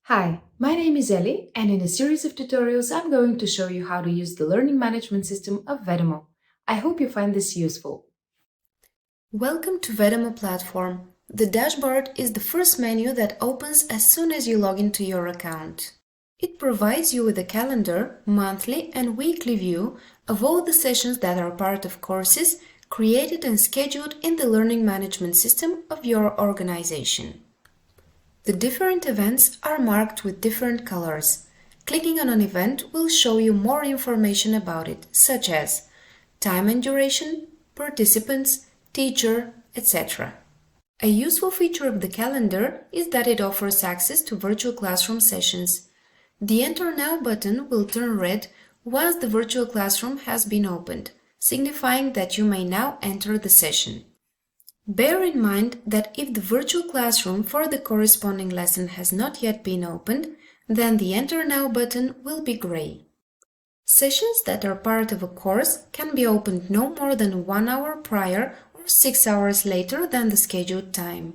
Hi, my name is Ellie, and in a series of tutorials I'm going to show you how to use the learning management system of VEDAMO. I hope you find this useful. Welcome to VEDAMO platform. The dashboard is the first menu that opens as soon as you log into your account. It provides you with a calendar, monthly and weekly view of all the sessions that are part of courses created and scheduled in the learning management system of your organization. The different events are marked with different colors. Clicking on an event will show you more information about it, such as time and duration, participants, teacher, etc. A useful feature of the calendar is that it offers access to virtual classroom sessions. The Enter Now button will turn red once the virtual classroom has been opened, signifying that you may now enter the session. Bear in mind that if the virtual classroom for the corresponding lesson has not yet been opened, then the Enter Now button will be gray. Sessions that are part of a course can be opened no more than 1 hour prior or 6 hours later than the scheduled time.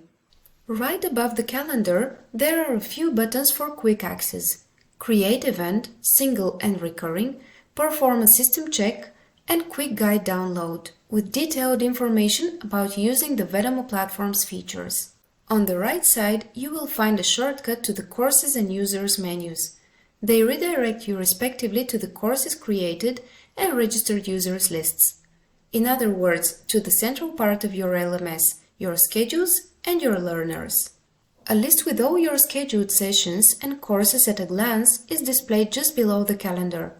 Right above the calendar, there are a few buttons for quick access: Create Event, Single and Recurring, Perform a System Check, and Quick Guide Download, with detailed information about using the VEDAMO platform's features. On the right side, you will find a shortcut to the Courses and Users menus. They redirect you respectively to the courses created and registered users lists. In other words, to the central part of your LMS, your schedules and your learners. A list with all your scheduled sessions and courses at a glance is displayed just below the calendar.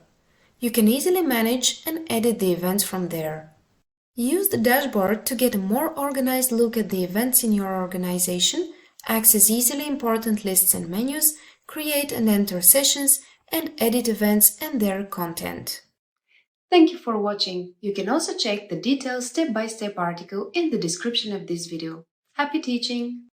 You can easily manage and edit the events from there. Use the dashboard to get a more organized look at the events in your organization, access easily important lists and menus, create and enter sessions, and edit events and their content. Thank you for watching. You can also check the detailed step-by-step article in the description of this video. Happy teaching!